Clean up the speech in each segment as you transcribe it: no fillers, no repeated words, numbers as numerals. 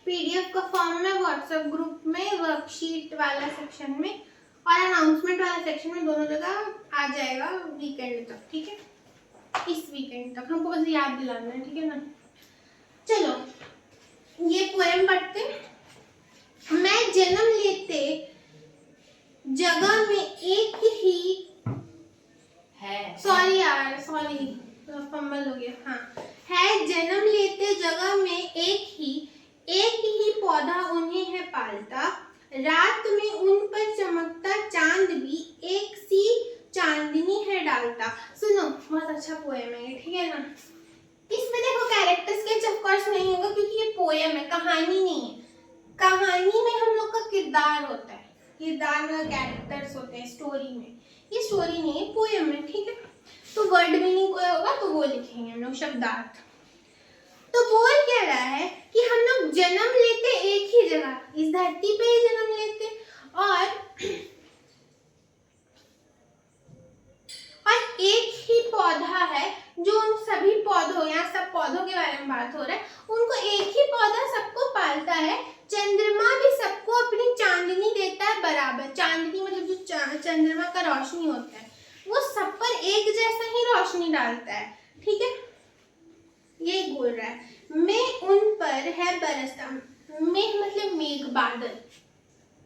PDF का form में WhatsApp group में वर्कशीट वाला सेक्शन में और अनाउंसमेंट वाला सेक्शन में दोनों जगह आ जाएगा वीकेंड तक। ठीक है, इस वीकेंड तक हमको बस याद दिलाना है। ठीक है ना, चलो ये पोएम पढ़ते। मैं जन्म लेते जगह में एक ही है, सॉरी यार सॉरी फंबल हो गया। हाँ, है जन्म लेते जगह में एक ही पौधा उन्हें है पालता, रात में उन पर चमकता चांद भी एक सी चांदनी है डालता। सुनो, बहुत अच्छा पोएम है ये। ठीक है ना, इसमें देखो कैरेक्टर स्केच ऑफ कोर्स नहीं होगा क्योंकि ये पोएम है, कहानी नहीं है। कहानी में हम लोग का किरदार होता है, किरदार में कैरेक्टर्स होते हैं स्टोरी में। ये स्टोरी नहीं है, पोएम है। ठीक है, तो वर्ड मीनिंग कोई होगा तो वो लिखेंगे हम लोग, शब्दार्थ। तो बोल क्या रहा है कि हम लोग जन्म लेते एक ही जगह, इस धरती पे ही जन्म लेते, और एक ही पौधा है जो उन सभी पौधों, यहाँ सब पौधों के बारे में बात हो रहा है, उनको एक ही पौधा सबको पालता है। चंद्रमा भी सबको अपनी चांदनी देता है बराबर। चांदनी मतलब जो चंद्रमा का रोशनी होता है वो सब पर एक जैसा ही रोशनी डालता है। ठीक है, ये बोल रहा है मैं उन पर है बरसता। मेघ मतलब मेघ, बादल।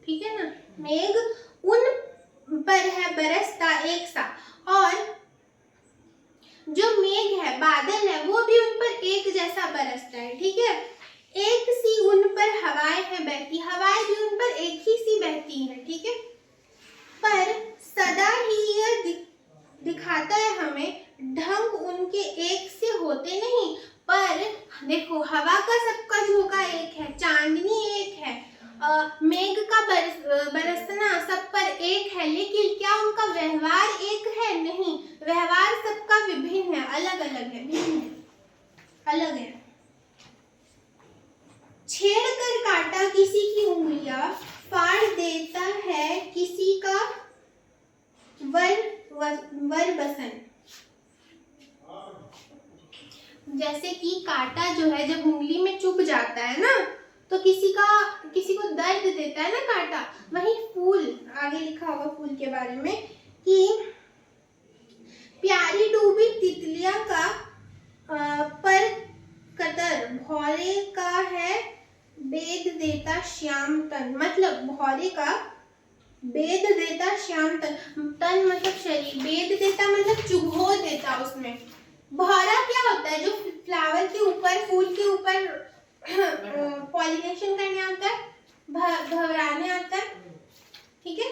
ठीक है ना, मेघ उन पर है बरसता एक सा, और जो मेघ है, बादल है, वो भी उन पर एक जैसा बरसता है। ठीक है, एक सी उन पर हवाएं हैं बहती, हवाएं भी उन पर एक ही सी बहती हैं। ठीक है, पर सदा ही यह दिखाता है हमें ढंग उनके एक से होते नहीं। पर देखो, हवा का सबका झोंका एक है, चांदनी एक है, मेघ का बरसना सब पर एक है, लेकिन क्या उनका व्यवहार एक है? नहीं, व्यवहार सबका विभिन्न है, अलग अलग है, भिन्न है, अलग है। छेड़ कर काटा किसी की उंगलियां, फाड़ देता है किसी का वर बसन। जैसे कि कांटा जो है जब उंगली में चुभ जाता है ना, तो किसी को दर्द देता है ना कांटा। वही फूल, आगे लिखा होगा फूल के बारे में कि प्यारी डूबी तितलियां का पर कतर, भौरे का है बेद देता श्याम तन। मतलब भौरे का बेद देता श्याम तन, तन मतलब शरीर, बेद देता मतलब चुभो देता उसमें। भौरा क्या होता है? जो फ्लावर के ऊपर, फूल के ऊपर पॉलिनेशन करने आता है, भवराने आता है। ठीक है,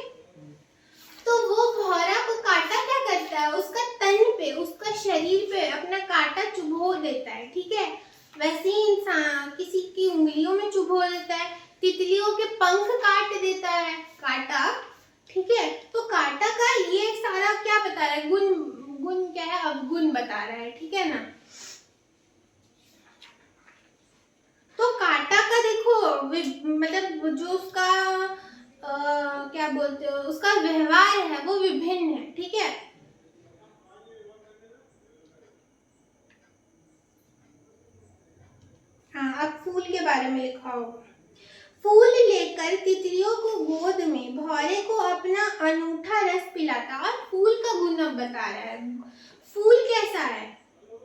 तो वो भौरा को कांटा क्या करता है? उसका तन पे, उसका शरीर पे अपना कांटा चुभो देता है। ठीक है, वैसे ही इंसान किसी की उंगलियों में चुभो देता है, तितलियों के पंख काट देता है कांटा। ठीक है, तो कांटा का ये सारा क्या बता रहा है? गुण क्या है? अवगुण बता रहा है। ठीक है ना, तो कांटा का देखो मतलब जो उसका क्या बोलते हो, उसका व्यवहार है वो विभिन्न है। ठीक है, हाँ, अब फूल के बारे में लिखा होगा। फूल लेकर तितलियों को गोद में, भौरे को अपना अनूठा रस पिलाता। और फूल का गुण अब बता रहा है। फूल कैसा है?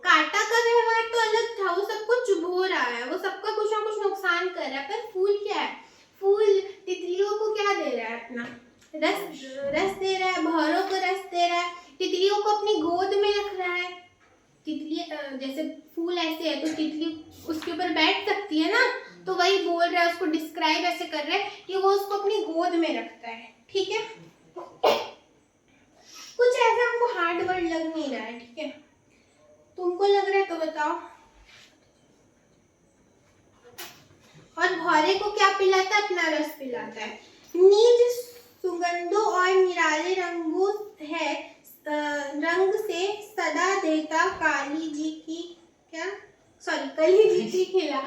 कांटा का व्यवहार तो अलग था, वो सबको चुभो रहा है, वो सबका कुछ ना कुछ नुकसान कर रहा है। पर फूल क्या है? फूल तितलियों को क्या दे रहा है? अपना रस दे रहा है, भौरों को रस दे रहा है, तितलियों को अपनी गोद में रख रहा है। तितली जैसे फूल ऐसे है तो तितली उसके ऊपर बैठ सकती है ना, तो वही बोल रहा है, उसको डिस्क्राइब ऐसे कर रहा है कि वो उसको अपनी गोद में रखता है। ठीक है, कुछ ऐसा हमको हार्ड वर्ड लग नहीं रहा है। ठीक है, तुमको लग रहा है तो बताओ। और भौरे को क्या पिलाता है? अपना रस पिलाता है। नीज सुगंधों और निराले रंगों है, रंग से सदा देता काली जी की कली जी की खिला,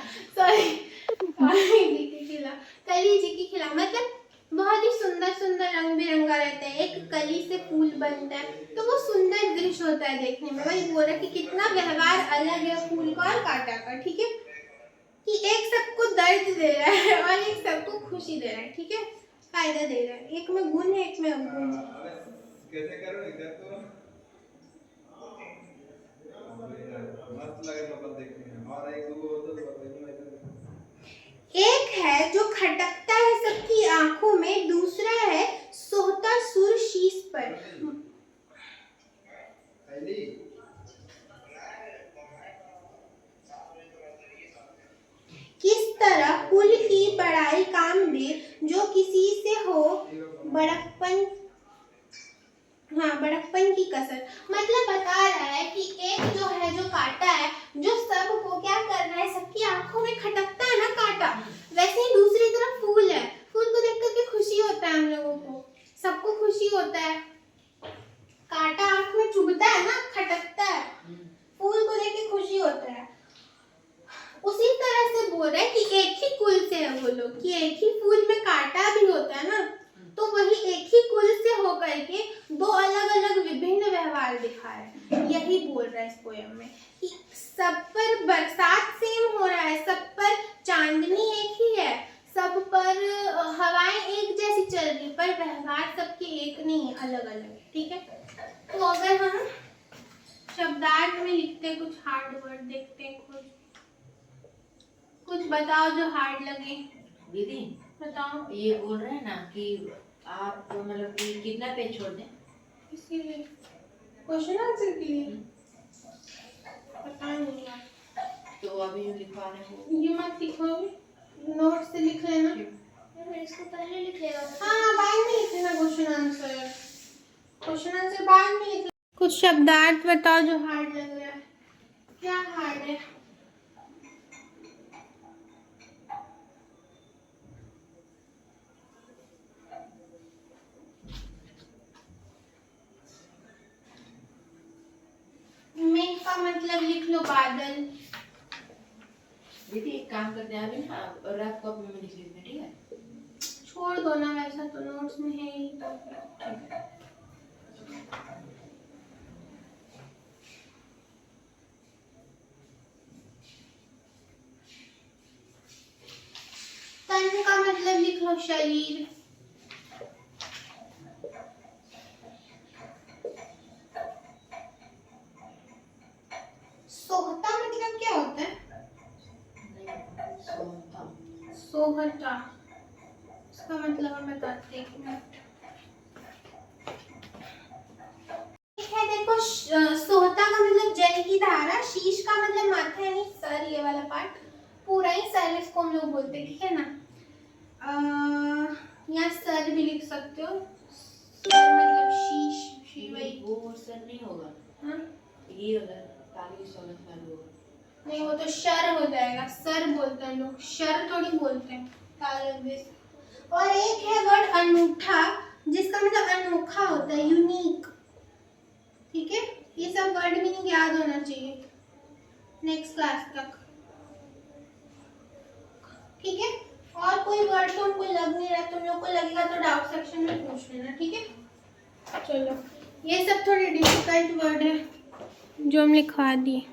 कली जी की खिला मतलब बहुत ही सुंदर सुंदर रंग बिरंगा रहता है। एक कली से फूल बनता है तो वो सुंदर दृश्य होता है देखने में। वही बोल रहा कि कितना व्यवहार अलग है फूल का और कांटा का। ठीक है, कि एक सबको दर्द दे रहा है और एक सबको खुशी दे रहा है। ठीक है, फायदा दे रहा है। एक में गुण है, एक में अवगुण है। कैसे करो इधर तो मस्त लगे लोग देखने में। और एक दो तो एक है जो खटकता है सबकी आंखों में, दूसरा है सोहता सुर शीश पर। किस तरह कुल की बड़ाई काम दे, जो किसी से हो बड़प्पन बड़प्पन की कसर। मतलब बता रहा है कि एक जो है जो कांटा है, जो सबको क्या कर रहा है, सबकी आंखों में खटकता है ना कांटा, वैसे ही दूसरी तरफ फूल है। फूल को देख करके खुशी होता है, हम लोगों को सबको खुशी होता है। कांटा आंख में चुभता है ना, खटकता है, फूल को देख के खुशी होता है। उसी तरह से बोल रहा है कि एक ही कुल से है वो लोग, कि एक ही फूल में कांटा भी होता है ना, तो वही एक ही कुल से होकर के दो अलग अलग विभिन्न व्यवहार दिखाए। यही बोल रहा है इस पोयम में कि सब पर बरसात सेम हो रहा है, सब पर चांदनी एक ही है, सब पर हवाएं एक जैसी चल रही, पर व्यवहार सबके एक नहीं है, अलग अलग है। ठीक है, तो अगर हम शब्दार्थ में लिखते कुछ हार्ड वर्ड देखते हैं, कुछ बताओ जो हार्ड लगे। दीदी बताओ। ये बोल रहे हैं ना कि आप मतलब कि कितना पेज छोड़ दें? इसीलिए क्वेश्चन आंसर के लिए पता नहीं यार। तो अभी जो लिखवा रहे हैं ये मत लिखो, नोट से लिख लेना। इसको पहले लिख लेगा। हाँ, बाद में लिख लेना क्वेश्चन आंसर। क्वेश्चन आंसर बाद में लिख। कुछ शब्दार्थ बताओ जो हार्ड लग रहा है। क्या हार्ड है? मेघ का मतलब लिख लो बादल। दीदी एक काम करते हैं, अभी ना रफ कॉपी में लिख लेते हैं। ठीक है, छोड़ दो ना, वैसा तो नोट्स में है ही। तो तन का मतलब लिख लो शरीर। सोहता मतलब क्या होता है? सोहता इसका मतलब हम बताते हैं, एक मिनट। ठीक है, देखो सोहता का मतलब जल की धारा, शीश का मतलब माथा यानी सर, ये वाला पार्ट पूरा ही सर इसको हम लोग बोलते हैं। ठीक है ना, यहाँ सर भी लिख सकते हो, सर मतलब शीश, वही। वो सर नहीं होगा। हाँ, ये अगर ताली सोलह सर होगा नहीं, वो तो शर हो जाएगा, सर बोलते हैं लोग, शर थोड़ी बोलते हैं। और एक है वर्ड अनूठा, जिसका मतलब अनोखा होता है, यूनिक। ठीक है, ये सब वर्ड मीनिंग याद होना चाहिए नेक्स्ट क्लास तक। ठीक है, और कोई वर्ड तुमको लग नहीं रहा, तुम लोग को लगेगा तो डाउट सेक्शन में पूछ लेना। ठीक है, चलो, ये सब थोड़े डिफिकल्ट वर्ड है जो हम लिखवा दिए।